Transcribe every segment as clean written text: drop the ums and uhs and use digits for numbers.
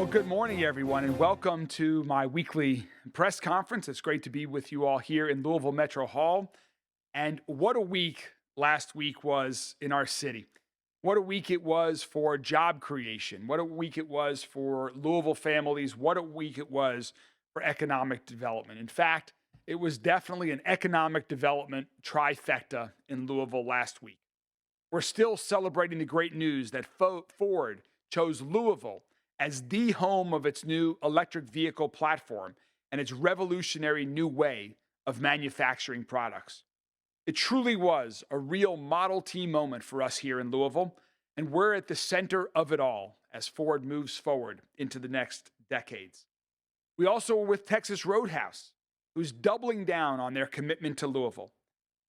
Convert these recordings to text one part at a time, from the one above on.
Well, good morning, everyone, and welcome to my weekly press conference. It's great to be with you all here in Louisville Metro Hall. And what a week last week was in our city. What a week it was for job creation. What a week it was for Louisville families. What a week it was for economic development. In fact, it was definitely an economic development trifecta in Louisville last week. We're still celebrating the great news that Ford chose Louisville as the home of its new electric vehicle platform and its revolutionary new way of manufacturing products. It truly was a real Model T moment for us here in Louisville, and we're at the center of it all as Ford moves forward into the next decades. We also were with Texas Roadhouse, who's doubling down on their commitment to Louisville.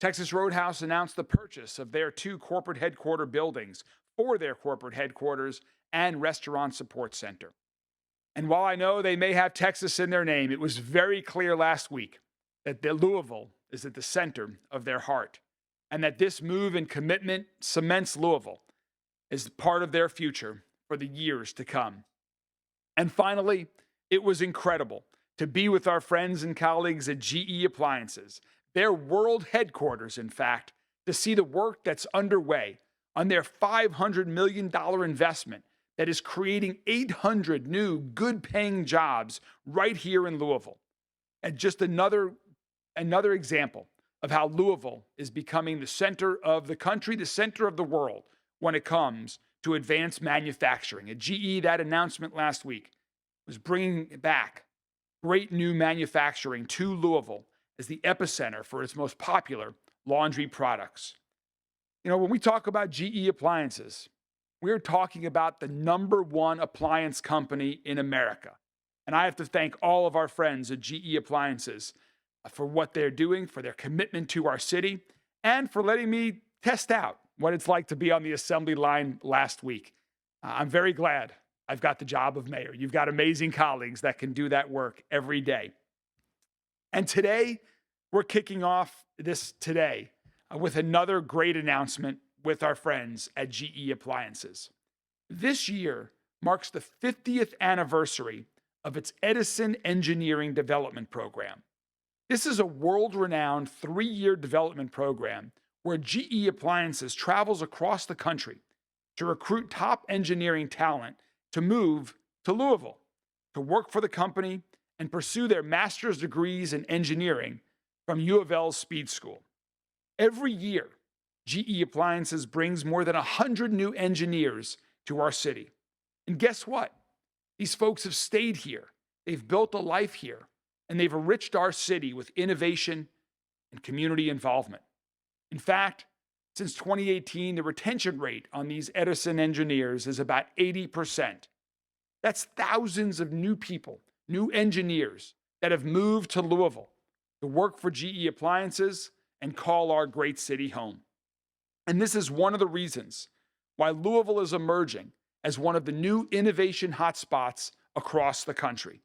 Texas Roadhouse announced the purchase of their two corporate headquarter buildings for their corporate headquarters and restaurant support center. And while I know they may have Texas in their name, it was very clear last week that Louisville is at the center of their heart, and that this move and commitment cements Louisville as part of their future for the years to come. And finally, it was incredible to be with our friends and colleagues at GE Appliances, their world headquarters, in fact, to see the work that's underway on their $500 million investment that is creating 800 new good-paying jobs right here in Louisville. And just another example of how Louisville is becoming the center of the country, the center of the world when it comes to advanced manufacturing. At GE, that announcement last week was bringing back great new manufacturing to Louisville as the epicenter for its most popular laundry products. You know, when we talk about GE Appliances, we're talking about the number one appliance company in America. And I have to thank all of our friends at GE Appliances for what they're doing, for their commitment to our city, and for letting me test out what it's like to be on the assembly line last week. I'm very glad I've got the job of mayor. You've got amazing colleagues that can do that work every day. And today, we're kicking off this today with another great announcement with our friends at GE Appliances. This year marks the 50th anniversary of its Edison Engineering Development Program. This is a world-renowned 3-year development program where GE Appliances travels across the country to recruit top engineering talent to move to Louisville, to work for the company and pursue their master's degrees in engineering from U of L's Speed School. Every year, GE Appliances brings more than 100 new engineers to our city. And guess what? These folks have stayed here. They've built a life here, and they've enriched our city with innovation and community involvement. In fact, since 2018, the retention rate on these Edison engineers is about 80%. That's thousands of new people, new engineers that have moved to Louisville to work for GE Appliances and call our great city home. And this is one of the reasons why Louisville is emerging as one of the new innovation hotspots across the country.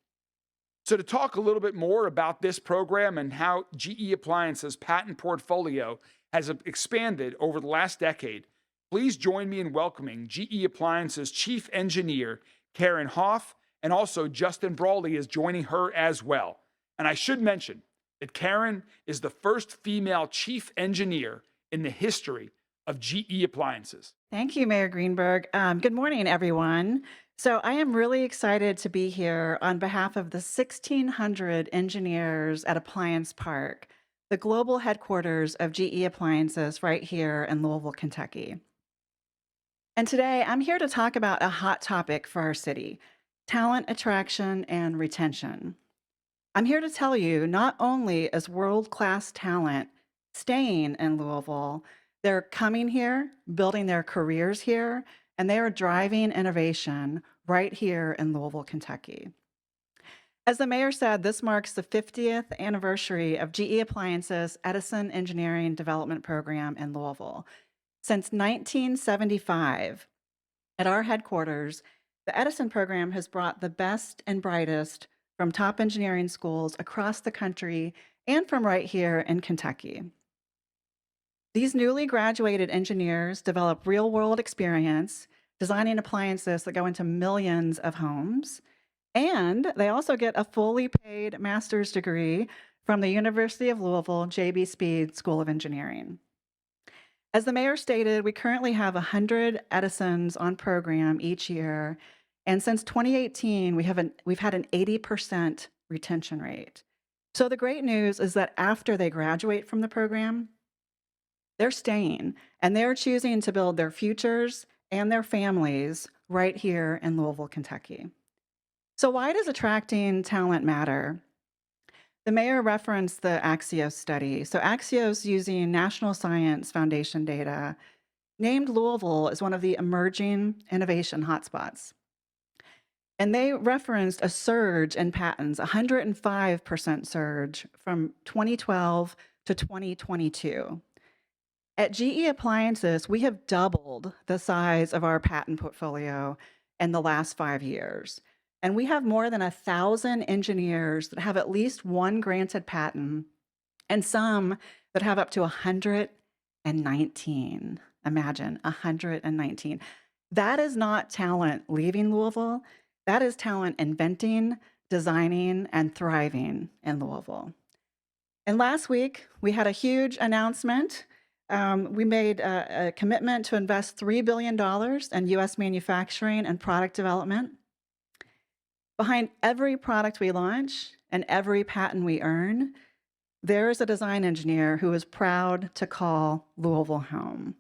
So to talk a little bit more about this program and how GE Appliances' patent portfolio has expanded over the last decade, please join me in welcoming GE Appliances Chief Engineer Karen Hoff, and also Justin Brawley is joining her as well. And I should mention that Karen is the first female chief engineer in the history of GE Appliances. Thank you, Mayor Greenberg. Good morning, everyone. So I am really excited to be here on behalf of the 1,600 engineers at Appliance Park, the global headquarters of GE Appliances right here in Louisville, Kentucky. And today I'm here to talk about a hot topic for our city, talent attraction and retention. I'm here to tell you not only is world-class talent staying in Louisville, they're coming here, building their careers here, and they are driving innovation right here in Louisville, Kentucky. As the mayor said, this marks the 50th anniversary of GE Appliances Edison Engineering Development Program in Louisville. Since 1975, at our headquarters, the Edison Program has brought the best and brightest from top engineering schools across the country and from right here in Kentucky. These newly graduated engineers develop real-world experience designing appliances that go into millions of homes, And they also get a fully paid master's degree from the University of Louisville J.B. Speed School of Engineering. As the mayor stated, we currently have 100 Edisons on program each year. And since 2018, we've had an 80% retention rate. So the great news is that after they graduate from the program, they're staying and they're choosing to build their futures and their families right here in Louisville, Kentucky. So, why does attracting talent matter? The mayor referenced the Axios study. So, Axios, using National Science Foundation data, named Louisville as one of the emerging innovation hotspots. And they referenced a surge in patents, 105% surge from 2012 to 2022. At GE Appliances, we have doubled the size of our patent portfolio in the last 5 years. And we have more than 1,000 engineers that have at least one granted patent, and some that have up to 119. Imagine 119. That is not talent leaving Louisville. That is talent inventing, designing, and thriving in Louisville. And last week, we had a huge announcement. We made a commitment to invest $3 billion in U.S. manufacturing and product development. Behind every product we launch and every patent we earn, there is a design engineer who is proud to call Louisville home.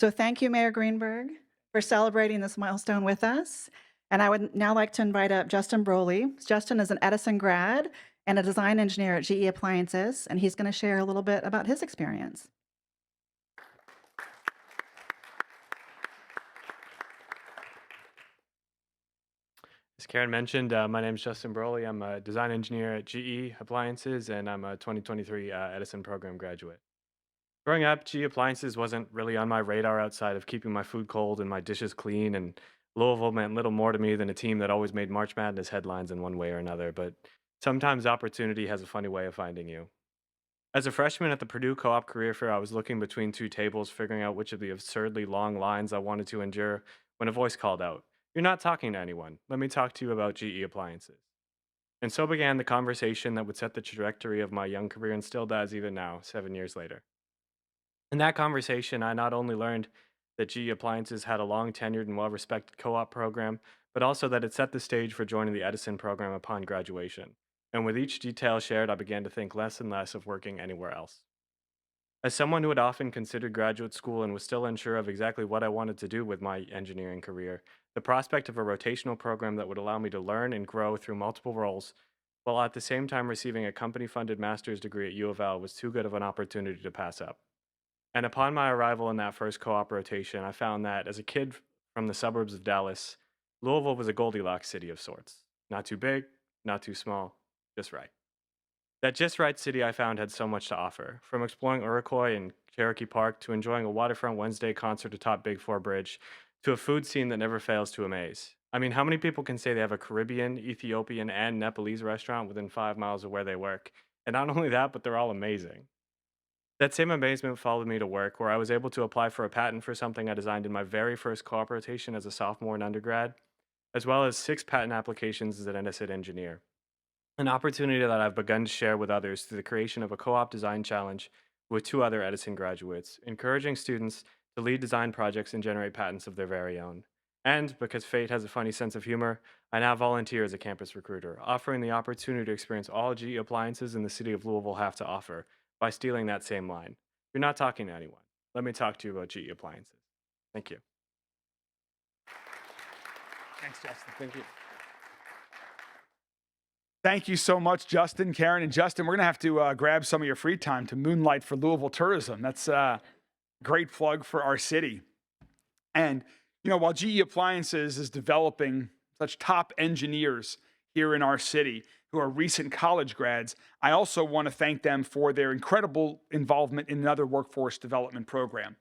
So thank you, Mayor Greenberg, for celebrating this milestone with us. And I would now like to invite up Justin Broley. Justin is an Edison grad and a design engineer at GE Appliances, and he's going to share a little bit about his experience. As Karen mentioned, my name is Justin Broley. I'm a design engineer at GE Appliances, and I'm a 2023 Edison Program graduate. Growing up, GE Appliances wasn't really on my radar outside of keeping my food cold and my dishes clean, and Louisville meant little more to me than a team that always made March Madness headlines in one way or another, but sometimes opportunity has a funny way of finding you. As a freshman at the Purdue Co-op Career Fair, I was looking between two tables, figuring out which of the absurdly long lines I wanted to endure, when a voice called out, "You're not talking to anyone. Let me talk to you about GE Appliances." And so began the conversation that would set the trajectory of my young career and still does even now, 7 years later. In that conversation, I not only learned that GE Appliances had a long tenured and well respected co op program, but also that it set the stage for joining the Edison program upon graduation. And with each detail shared, I began to think less and less of working anywhere else. As someone who had often considered graduate school and was still unsure of exactly what I wanted to do with my engineering career, the prospect of a rotational program that would allow me to learn and grow through multiple roles, while at the same time receiving a company funded master's degree at U of L, was too good of an opportunity to pass up. And upon my arrival in that first co op rotation, I found that as a kid from the suburbs of Dallas, Louisville was a Goldilocks city of sorts. Not too big, not too small, just right. That just right city I found had so much to offer, from exploring Iroquois and Cherokee Park to enjoying a waterfront Wednesday concert atop Big Four Bridge to a food scene that never fails to amaze. I mean, how many people can say they have a Caribbean, Ethiopian, and Nepalese restaurant within 5 miles of where they work? And not only that, but they're all amazing. That same amazement followed me to work, where I was able to apply for a patent for something I designed in my very first co-op rotation as a sophomore in undergrad, as well as 6 patent applications as an Edison engineer. An opportunity that I've begun to share with others through the creation of a co-op design challenge with 2 other Edison graduates, encouraging students to lead design projects and generate patents of their very own. And because fate has a funny sense of humor, I now volunteer as a campus recruiter, offering the opportunity to experience all GE Appliances in the city of Louisville have to offer by stealing that same line. You're not talking to anyone. Let me talk to you about GE Appliances. Thank you. Thanks, Justin. Thank you. Thank you so much, Justin, Karen, and Justin. We're going to have to grab some of your free time to moonlight for Louisville tourism. That's a great plug for our city. And, while GE Appliances is developing such top engineers here in our city who are recent college grads, I also want to thank them for their incredible involvement in another workforce development program.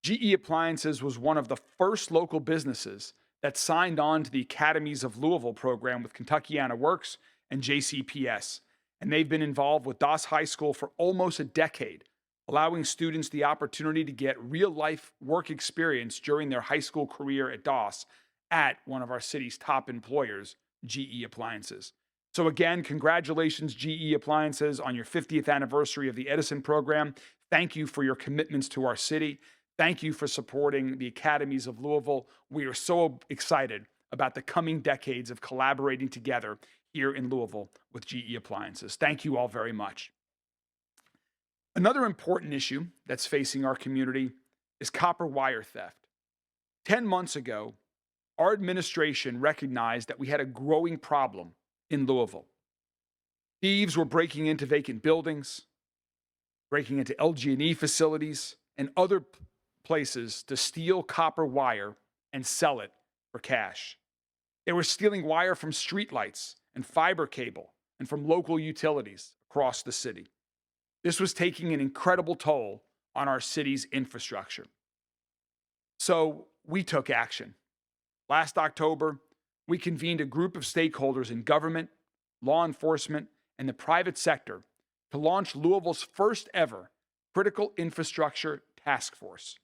GE Appliances was one of the first local businesses that signed on to the Academies of Louisville program with Kentuckiana Works and JCPS. And they've been involved with Doss High School for almost a decade, allowing students the opportunity to get real-life work experience during their high school career at Doss at one of our city's top employers, GE Appliances. So again, congratulations, GE Appliances, on your 50th anniversary of the Edison Program. Thank you for your commitments to our city. Thank you for supporting the academies of Louisville. We are so excited about the coming decades of collaborating together here in Louisville with GE Appliances. Thank you all very much. Another important issue that's facing our community is copper wire theft. 10 months ago, our administration recognized that we had a growing problem in Louisville. Thieves were breaking into vacant buildings, breaking into LG&E facilities, and other places to steal copper wire and sell it for cash. They were stealing wire from streetlights and fiber cable and from local utilities across the city. This was taking an incredible toll on our city's infrastructure. So we took action. Last October, we convened a group of stakeholders in government, law enforcement, and the private sector to launch Louisville's first ever critical infrastructure task force.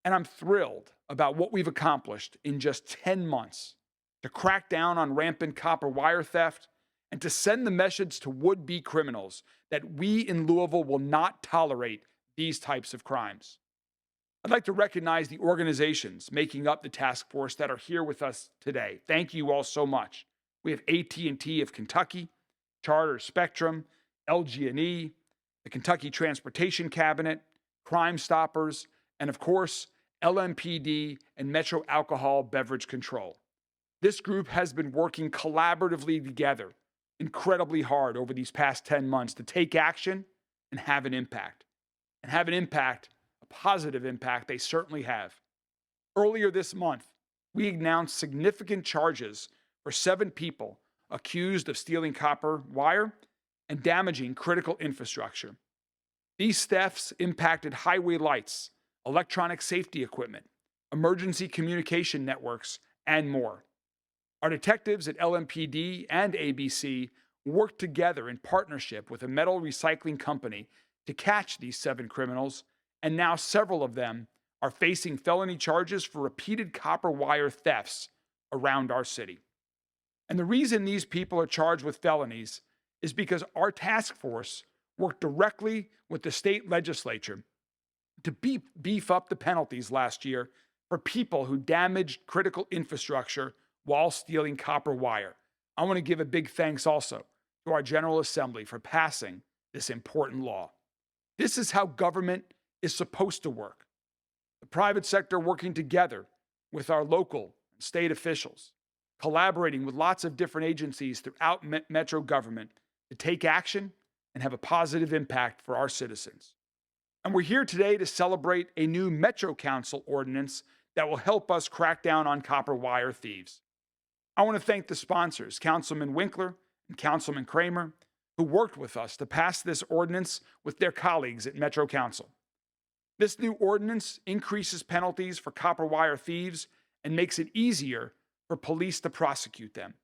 And I'm thrilled about what we've accomplished in just 10 months to crack down on rampant copper wire theft and to send the message to would-be criminals that we in Louisville will not tolerate these types of crimes. I'd like to recognize the organizations making up the task force that are here with us today. Thank you all so much. We have AT&T of Kentucky, Charter Spectrum, LG&E, the Kentucky Transportation Cabinet, Crime Stoppers, and of course, LMPD and Metro Alcohol Beverage Control. This group has been working collaboratively together incredibly hard over these past 10 months to take action and have an impact. And have an impact, a positive impact they certainly have. Earlier this month, we announced significant charges for 7 people accused of stealing copper wire and damaging critical infrastructure. These thefts impacted highway lights, electronic safety equipment, emergency communication networks, and more. Our detectives at LMPD and ABC worked together in partnership with a metal recycling company to catch these 7 criminals, and now several of them are facing felony charges for repeated copper wire thefts around our city. And the reason these people are charged with felonies is because our task force worked directly with the state legislature to beef up the penalties last year for people who damaged critical infrastructure while stealing copper wire. I want to give a big thanks also to our General Assembly for passing this important law. This is how government is supposed to work. The private sector working together with our local and state officials, collaborating with lots of different agencies throughout Metro government to take action and have a positive impact for our citizens. And we're here today to celebrate a new Metro Council ordinance that will help us crack down on copper wire thieves. I want to thank the sponsors, Councilman Winkler and Councilman Kramer, who worked with us to pass this ordinance with their colleagues at Metro Council. This new ordinance increases penalties for copper wire thieves and makes it easier for police to prosecute them.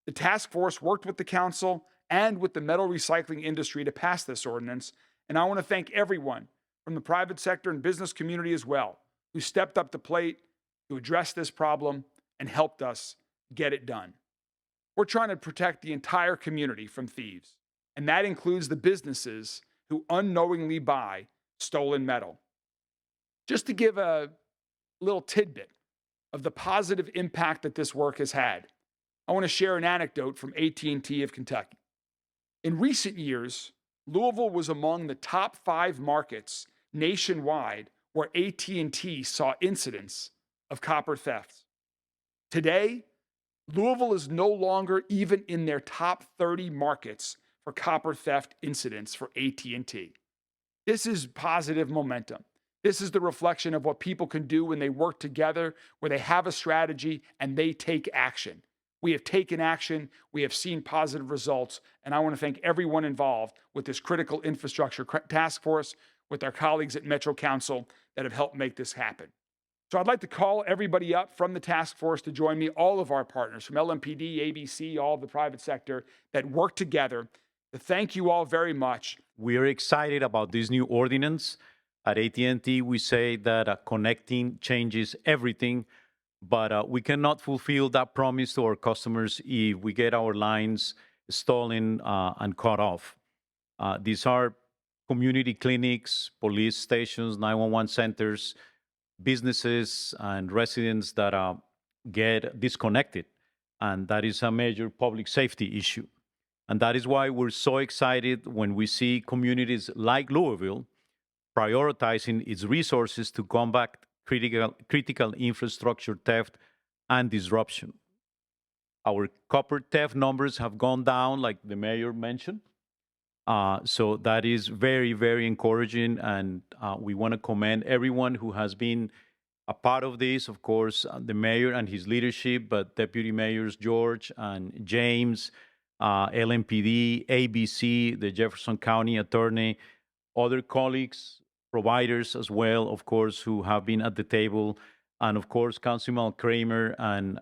The task force worked with the council and with the metal recycling industry to pass this ordinance, and I want to thank everyone from the private sector and business community as well who stepped up to the plate to address this problem and helped us get it done. We're trying to protect the entire community from thieves, and that includes the businesses who unknowingly buy stolen metal. Just to give a little tidbit of the positive impact that this work has had, I want to share an anecdote from AT&T of Kentucky. In recent years, Louisville was among the top 5 markets nationwide where AT&T saw incidents of copper thefts. Today, Louisville is no longer even in their top 30 markets for copper theft incidents for AT&T. This is positive momentum. This is the reflection of what people can do when they work together, where they have a strategy and they take action. We have taken action. We have seen positive results. And I want to thank everyone involved with this critical infrastructure task force, with our colleagues at Metro Council that have helped make this happen. So I'd like to call everybody up from the task force to join me, all of our partners from LMPD, ABC, all of the private sector that work together, to thank you all very much. We are excited about this new ordinance. At AT&T, we say that connecting changes everything. But we cannot fulfill that promise to our customers if we get our lines stolen and cut off. These are community clinics, police stations, 911 centers, businesses, and residents that get disconnected. And that is a major public safety issue. And that is why we're so excited when we see communities like Louisville prioritizing its resources to combat critical infrastructure theft and disruption. Our copper theft numbers have gone down, like the mayor mentioned. So that is very, very encouraging. And we want to commend everyone who has been a part of this. Of course, the mayor and his leadership, but Deputy Mayors George and James, LMPD, ABC, the Jefferson County Attorney, other colleagues, providers as well, of course, who have been at the table, and of course, Councilman Kramer and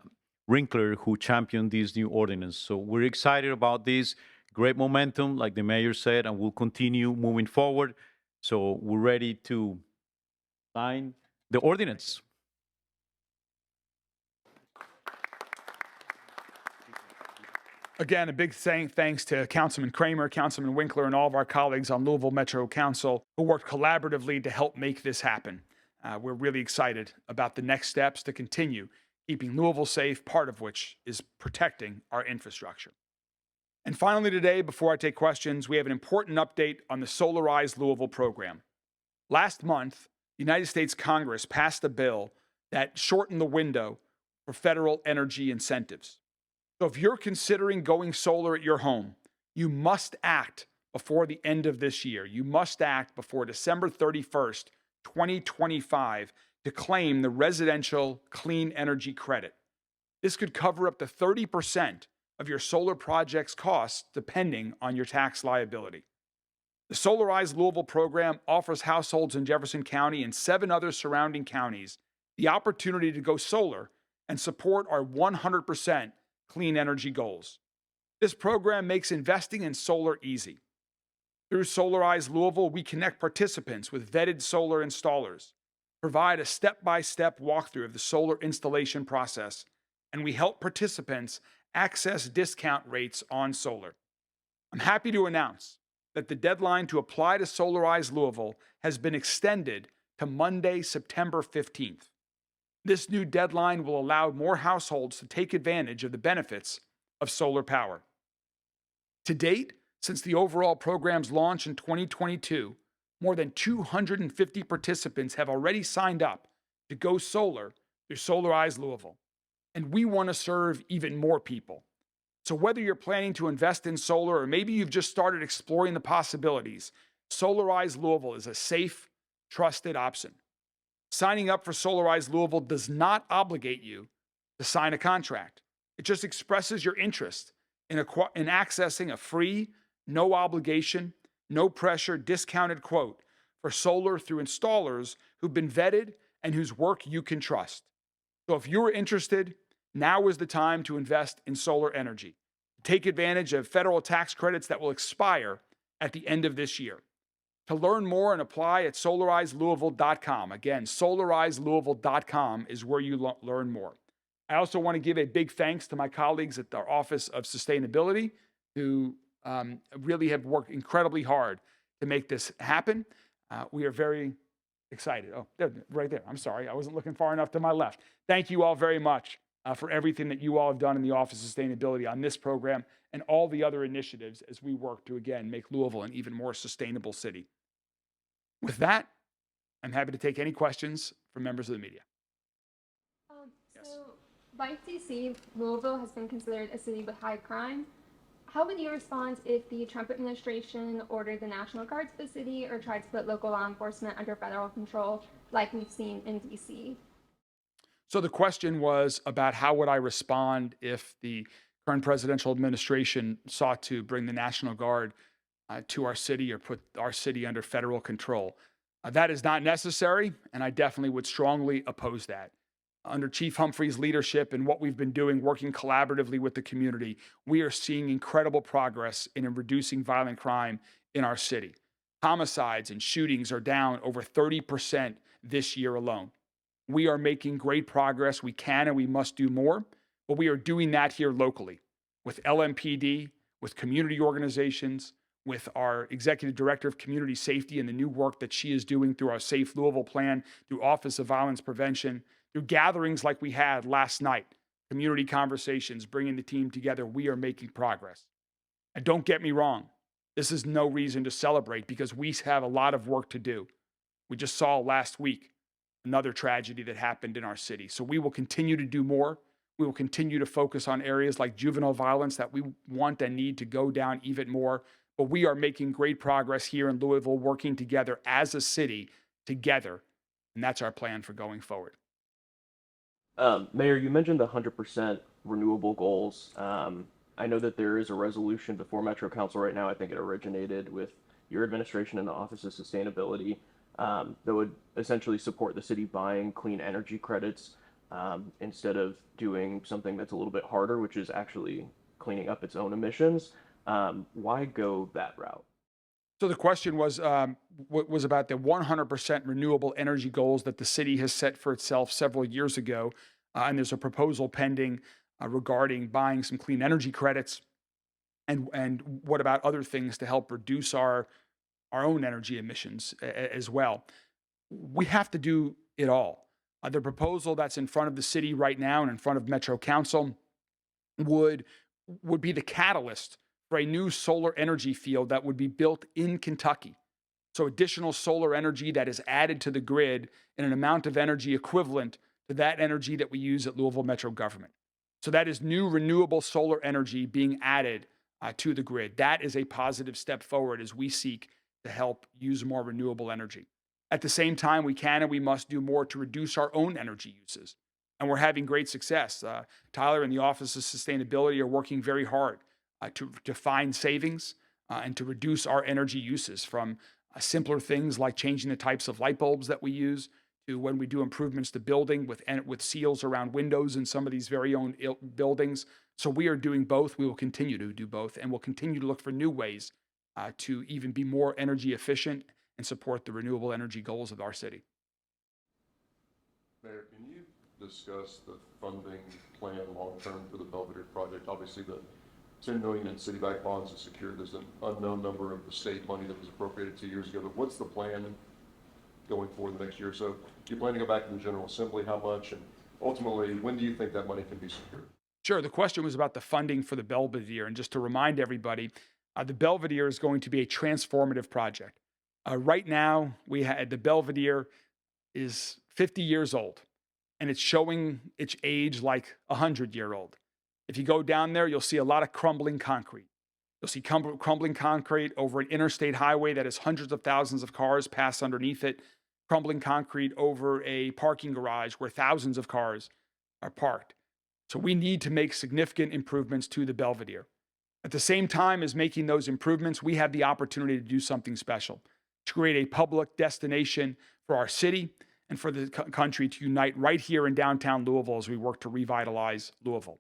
Winkler, who championed this new ordinance. So we're excited about this. Great momentum, like the mayor said, and we'll continue moving forward. So we're ready to sign the ordinance. Again, a big thanks to Councilman Kramer, Councilman Winkler, and all of our colleagues on Louisville Metro Council who worked collaboratively to help make this happen. We're really excited about the next steps to continue keeping Louisville safe, part of which is protecting our infrastructure. And finally today, before I take questions, we have an important update on the Solarize Louisville program. Last month, the United States Congress passed a bill that shortened the window for federal energy incentives. So if you're considering going solar at your home, you must act before the end of this year. You must act before December 31st, 2025 to claim the residential clean energy credit. This could cover up to 30% of your solar project's costs depending on your tax liability. The Solarize Louisville program offers households in Jefferson County and 7 other surrounding counties the opportunity to go solar and support our 100% clean energy goals. This program makes investing in solar easy. Through Solarize Louisville, we connect participants with vetted solar installers, provide a step-by-step walkthrough of the solar installation process, and we help participants access discount rates on solar. I'm happy to announce that the deadline to apply to Solarize Louisville has been extended to Monday, September 15th. This new deadline will allow more households to take advantage of the benefits of solar power. To date, since the overall program's launch in 2022, more than 250 participants have already signed up to go solar through Solarize Louisville. And we want to serve even more people. So whether you're planning to invest in solar or maybe you've just started exploring the possibilities, Solarize Louisville is a safe, trusted option. Signing up for Solarize Louisville does not obligate you to sign a contract. It just expresses your interest in accessing a free, no obligation, no pressure, discounted quote for solar through installers who've been vetted and whose work you can trust. So if you're interested, now is the time to invest in solar energy. Take advantage of federal tax credits that will expire at the end of this year. To learn more and apply at solarizelouisville.com. Again, solarizelouisville.com is where you learn more. I also want to give a big thanks to my colleagues at our Office of Sustainability who really have worked incredibly hard to make this happen. We are very excited. Oh, there, right there. I'm sorry. I wasn't looking far enough to my left. Thank you all very much for everything that you all have done in the Office of Sustainability on this program and all the other initiatives as we work to, again, make Louisville an even more sustainable city. With that, I'm happy to take any questions from members of the media. So, by FTC, Louisville has been considered a city with high crime. How would you respond if the Trump administration ordered the National Guard to the city or tried to put local law enforcement under federal control like we've seen in DC? So the question was about how would I respond if the current presidential administration sought to bring the National Guard to our city or put our city under federal control. That is not necessary, and I definitely would strongly oppose that. Under Chief Humphrey's leadership and what we've been doing, working collaboratively with the community, we are seeing incredible progress in reducing violent crime in our city. Homicides and shootings are down over 30% this year alone. We are making great progress. We can and we must do more, but we are doing that here locally with LMPD, with community organizations, with our executive director of community safety and the new work that she is doing through our Safe Louisville plan, through Office of Violence Prevention, through gatherings like we had last night, community conversations, bringing the team together. We are making progress. And don't get me wrong, this is no reason to celebrate because we have a lot of work to do. We just saw last week another tragedy that happened in our city. So we will continue to do more. We will continue to focus on areas like juvenile violence that we want and need to go down even more. But we are making great progress here in Louisville, working together as a city together. And that's our plan for going forward. Mayor, you mentioned the 100% renewable goals. I know that there is a resolution before Metro Council right now. I think it originated with your administration and the Office of Sustainability that would essentially support the city buying clean energy credits instead of doing something that's a little bit harder, which is actually cleaning up its own emissions. Why go that route? So the question was about the 100% renewable energy goals that the city has set for itself several years ago. And there's a proposal pending regarding buying some clean energy credits. And what about other things to help reduce our own energy emissions as well? We have to do it all. The proposal that's in front of the city right now and in front of Metro Council would be the catalyst for a new solar energy field that would be built in Kentucky. So additional solar energy that is added to the grid in an amount of energy equivalent to that energy that we use at Louisville Metro government. So that is new renewable solar energy being added to the grid. That is a positive step forward as we seek to help use more renewable energy. At the same time, we can and we must do more to reduce our own energy uses. And we're having great success. Tyler and the Office of Sustainability are working very hard to find savings and to reduce our energy uses from simpler things like changing the types of light bulbs that we use to when we do improvements to building with seals around windows in some of these very own buildings. So we are doing both. We will continue to do both, and we'll continue to look for new ways to even be more energy efficient and support the renewable energy goals of our city. Mayor, can you discuss the funding plan long-term for the Belvedere project? Obviously, the $10 million in city-backed bonds is secured. There's an unknown number of the state money that was appropriated 2 years ago. But what's the plan going forward the next year or so? Do you plan to go back to the General Assembly? How much? And ultimately, when do you think that money can be secured? Sure. The question was about the funding for the Belvedere. And just to remind everybody, the Belvedere is going to be a transformative project. Right now, the Belvedere is 50 years old, and it's showing its age like a 100-year-old. If you go down there, you'll see a lot of crumbling concrete. You'll see crumbling concrete over an interstate highway that has hundreds of thousands of cars pass underneath it, crumbling concrete over a parking garage where thousands of cars are parked. So we need to make significant improvements to the Belvedere. At the same time as making those improvements, we have the opportunity to do something special, to create a public destination for our city and for the country to unite right here in downtown Louisville as we work to revitalize Louisville.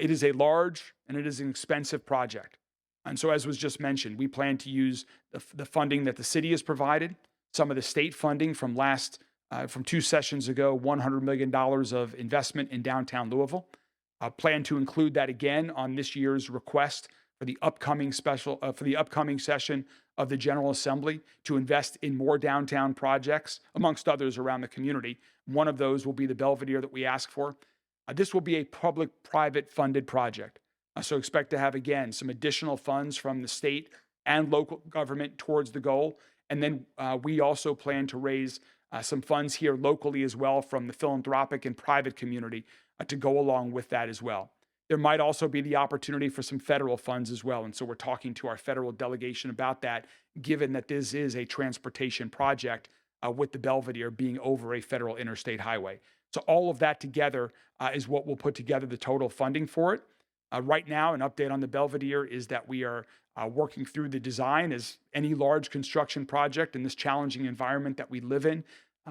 It is a large and it is an expensive project. And so, as was just mentioned, we plan to use the funding that the city has provided, some of the state funding from 2 sessions ago, $100 million of investment in downtown Louisville. Plan to include that again on this year's request for the upcoming session of the General Assembly to invest in more downtown projects, amongst others around the community. One of those will be the Belvedere that we ask for. This will be a public-private funded project. So expect to have, again, some additional funds from the state and local government towards the goal. And then we also plan to raise some funds here locally as well from the philanthropic and private community to go along with that as well. There might also be the opportunity for some federal funds as well. And so we're talking to our federal delegation about that, given that this is a transportation project with the Belvedere being over a federal interstate highway. So all of that together is what will put together the total funding for it. Right now, an update on the Belvedere is that we are working through the design as any large construction project in this challenging environment that we live in.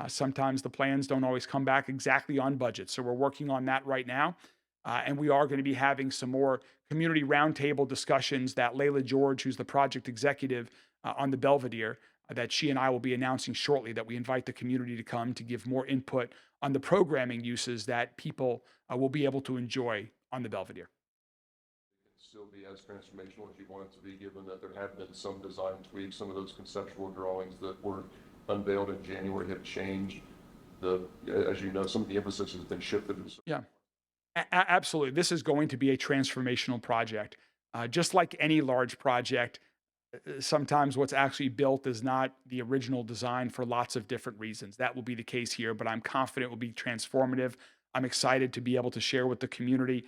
Sometimes the plans don't always come back exactly on budget. So we're working on that right now. And we are going to be having some more community roundtable discussions that Layla George, who's the project executive on the Belvedere, that she and I will be announcing shortly, that we invite the community to come to give more input on the programming uses that people will be able to enjoy on the Belvedere. Still be as transformational as you want it to be, given that there have been some design tweaks. Some of those conceptual drawings that were unveiled in January have changed. As you know, some of the emphasis has been shifted. Yeah, absolutely. This is going to be a transformational project. Just like any large project, sometimes what's actually built is not the original design for lots of different reasons. That will be the case here, but I'm confident it will be transformative. I'm excited to be able to share with the community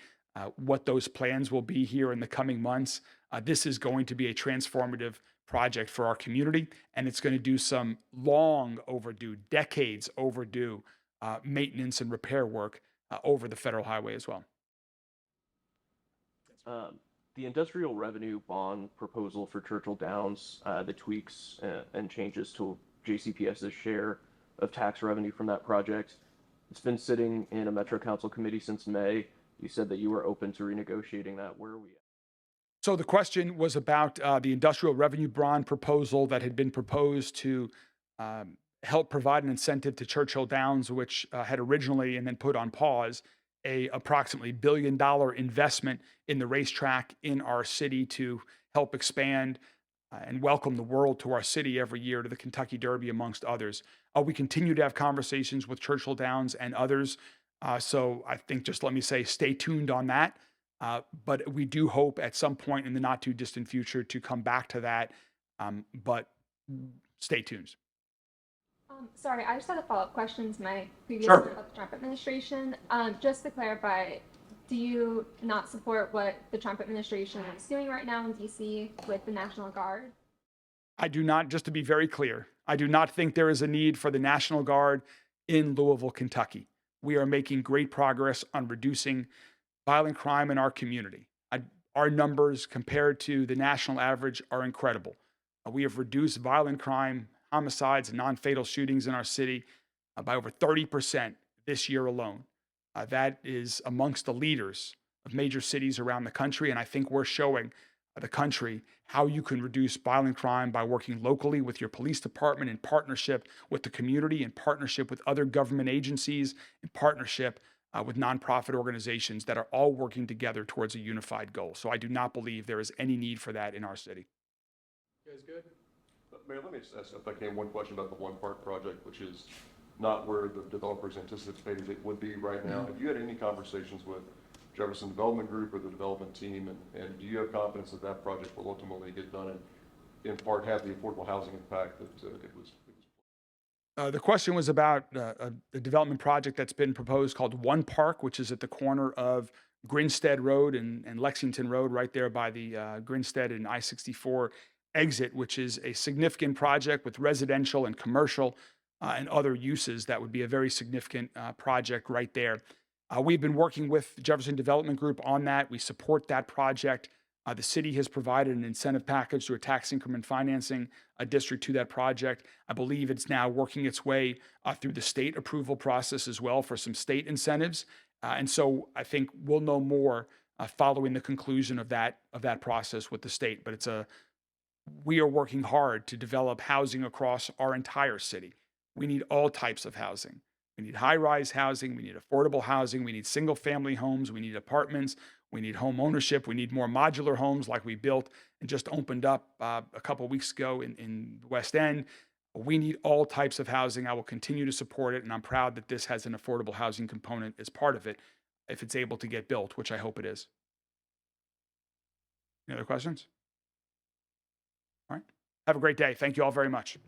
what those plans will be here in the coming months. This is going to be a transformative project for our community, and it's going to do some long overdue, decades overdue maintenance and repair work over the federal highway as well. The industrial revenue bond proposal for Churchill Downs, the tweaks and changes to JCPS's share of tax revenue from that project, it's been sitting in a Metro Council committee since May. You said that you were open to renegotiating that. Where are we at? So the question was about the industrial revenue bond proposal that had been proposed to help provide an incentive to Churchill Downs, which had originally and then put on pause a approximately $1 billion investment in the racetrack in our city to help expand and welcome the world to our city every year to the Kentucky Derby, amongst others. We continue to have conversations with Churchill Downs and others. So I think just let me say, stay tuned on that. But we do hope at some point in the not too distant future to come back to that. But stay tuned. Sorry, I just had a follow-up question to my previous Sure. one about the Trump administration. Just to clarify, do you not support what the Trump administration is doing right now in DC with the National Guard? I do not, just to be very clear, I do not think there is a need for the National Guard in Louisville, Kentucky. We are making great progress on reducing violent crime in our community. Our numbers compared to the national average are incredible. We have reduced violent crime, homicides, and non-fatal shootings in our city by over 30% this year alone. That is amongst the leaders of major cities around the country, and I think we're showing the country how you can reduce violent crime by working locally with your police department, in partnership with the community, in partnership with other government agencies, in partnership with nonprofit organizations that are all working together towards a unified goal. So I do not believe there is any need for that in our city. You guys good? Mayor, let me just ask, if I can, one question about the One Park project, which is not where the developers anticipated it would be right now. Have you had any conversations with Jefferson Development Group or the development team, and do you have confidence that that project will ultimately get done and in part have the affordable housing impact that it was? The question was about the development project that's been proposed called One Park, which is at the corner of Grinstead Road and Lexington Road, right there by the Grinstead and I-64 exit, which is a significant project with residential and commercial and other uses. That would be a very significant project right there. We've been working with Jefferson Development Group on that. We support that project. The city has provided an incentive package through a tax increment financing district to that project. I believe it's now working its way through the state approval process as well for some state incentives. And so I think we'll know more following the conclusion of that process with the state. But we are working hard to develop housing across our entire city. We need all types of housing. We need high-rise housing. We need affordable housing. We need single-family homes. We need apartments. We need home ownership. We need more modular homes like we built and just opened up a couple of weeks ago in the West End. We need all types of housing. I will continue to support it, and I'm proud that this has an affordable housing component as part of it if it's able to get built, which I hope it is. Any other questions? All right. Have a great day. Thank you all very much.